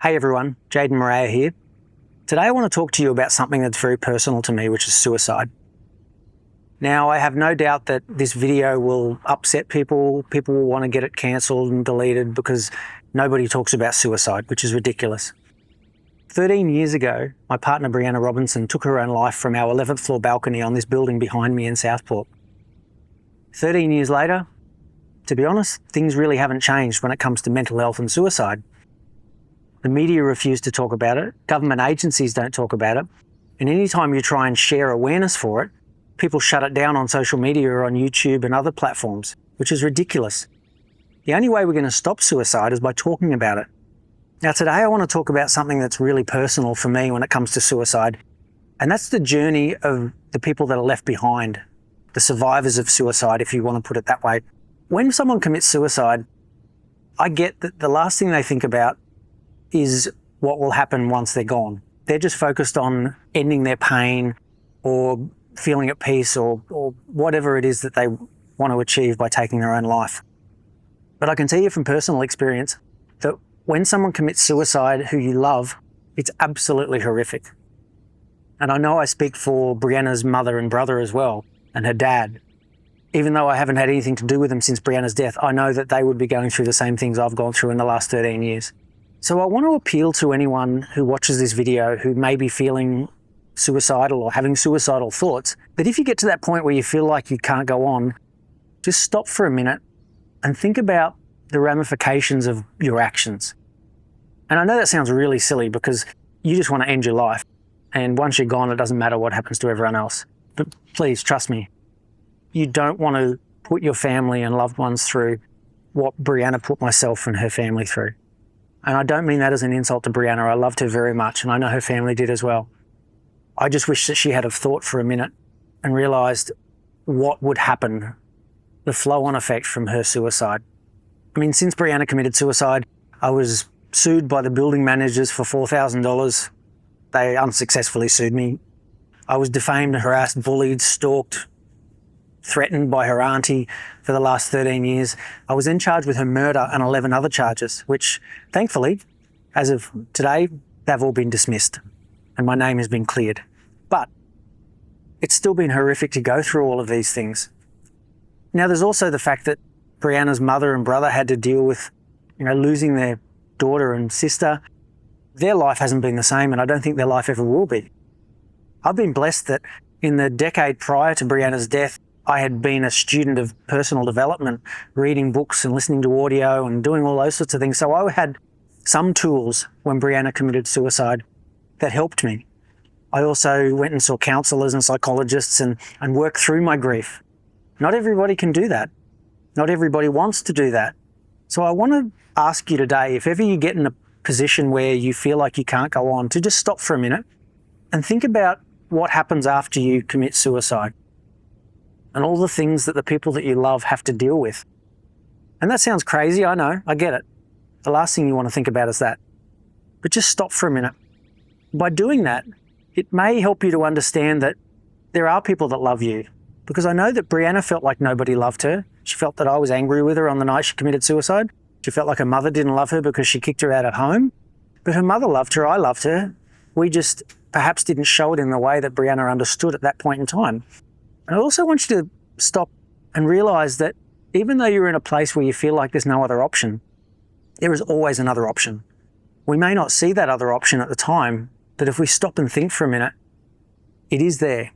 Hey everyone, Jayden Moorea here. Today I want to talk to you about something that's very personal to me, which is suicide. Now, I have no doubt that this video will upset people. People will want to get it cancelled and deleted because nobody talks about suicide, which is ridiculous. 13 years ago, my partner Breeana Robinson took her own life from our 11th floor balcony on this building behind me in Southport. 13 years later, to be honest, things really haven't changed when it comes to mental health and suicide. The media refuse to talk about it, government agencies don't talk about it, and anytime you try and share awareness for it, people shut it down on social media or on YouTube and other platforms, which is ridiculous. The only way we're going to stop suicide is by talking about it. Now today I want to talk about something that's really personal for me when it comes to suicide, and that's the journey of the people that are left behind, the survivors of suicide, if you want to put it that way. When someone commits suicide, I get that the last thing they think about is what will happen once they're gone. They're just focused on ending their pain or feeling at peace or whatever it is that they want to achieve by taking their own life. But I can tell you from personal experience that when someone commits suicide who you love, it's absolutely horrific. And I know I speak for Breeana's mother and brother as well, and her dad. Even though I haven't had anything to do with them since Breeana's death, I know that they would be going through the same things I've gone through in the last 13 years. So I want to appeal to anyone who watches this video who may be feeling suicidal or having suicidal thoughts, that if you get to that point where you feel like you can't go on, just stop for a minute and think about the ramifications of your actions. And I know that sounds really silly because you just want to end your life. And once you're gone, it doesn't matter what happens to everyone else. But please, trust me, you don't want to put your family and loved ones through what Breeana put myself and her family through. And I don't mean that as an insult to Breeana. I loved her very much, and I know her family did as well. I just wish that she had have thought for a minute and realised what would happen, the flow-on effect from her suicide. I mean, since Breeana committed suicide, I was sued by the building managers for $4,000. They unsuccessfully sued me. I was defamed, harassed, bullied, stalked, threatened by her auntie for the last 13 years. I was then charged with her murder and 11 other charges, which thankfully, as of today, they've all been dismissed and my name has been cleared. But it's still been horrific to go through all of these things. Now, there's also the fact that Breeana's mother and brother had to deal with, losing their daughter and sister. Their life hasn't been the same, and I don't think their life ever will be. I've been blessed that in the decade prior to Breeana's death, I had been a student of personal development, reading books and listening to audio and doing all those sorts of things. So I had some tools when Breeana committed suicide that helped me. I also went and saw counsellors and psychologists and worked through my grief. Not everybody can do that. Not everybody wants to do that. So I want to ask you today, if ever you get in a position where you feel like you can't go on, to just stop for a minute and think about what happens after you commit suicide and all the things that the people that you love have to deal with. And that sounds crazy, I know, I get it. The last thing you want to think about is that. But just stop for a minute. By doing that, it may help you to understand that there are people that love you. Because I know that Breeana felt like nobody loved her. She felt that I was angry with her on the night she committed suicide. She felt like her mother didn't love her because she kicked her out of home. But her mother loved her, I loved her. We just perhaps didn't show it in the way that Breeana understood at that point in time. And I also want you to stop and realise that even though you're in a place where you feel like there's no other option, there is always another option. We may not see that other option at the time, but if we stop and think for a minute, it is there.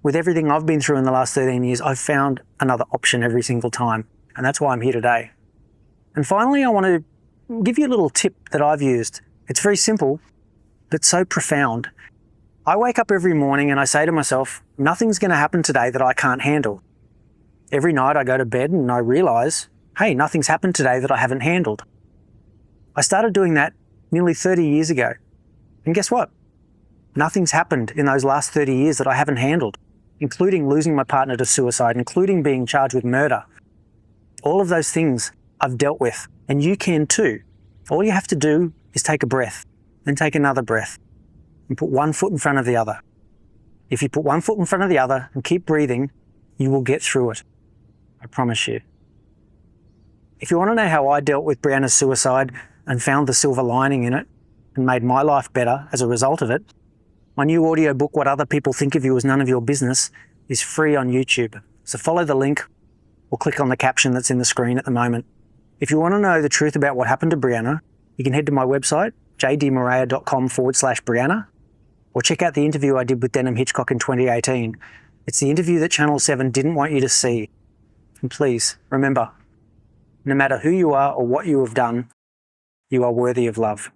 With everything I've been through in the last 13 years, I've found another option every single time, and that's why I'm here today. And finally, I want to give you a little tip that I've used. It's very simple, but so profound. I wake up every morning and I say to myself, nothing's going to happen today that I can't handle. Every night I go to bed and I realise, hey, nothing's happened today that I haven't handled. I started doing that nearly 30 years ago. And guess what? Nothing's happened in those last 30 years that I haven't handled, including losing my partner to suicide, including being charged with murder. All of those things I've dealt with, and you can too. All you have to do is take a breath, then take another breath, and put one foot in front of the other. If you put one foot in front of the other and keep breathing, you will get through it. I promise you. If you want to know how I dealt with Breeana's suicide, and found the silver lining in it and made my life better as a result of it, my new audiobook, What Other People Think of You Is None of Your Business, is free on YouTube. So follow the link or click on the caption that's in the screen at the moment. If you want to know the truth about what happened to Breeana, you can head to my website, jdmoorea.com/Breeana, or check out the interview I did with Denham Hitchcock in 2018. It's the interview that Channel 7 didn't want you to see. And please, remember, no matter who you are or what you have done, you are worthy of love.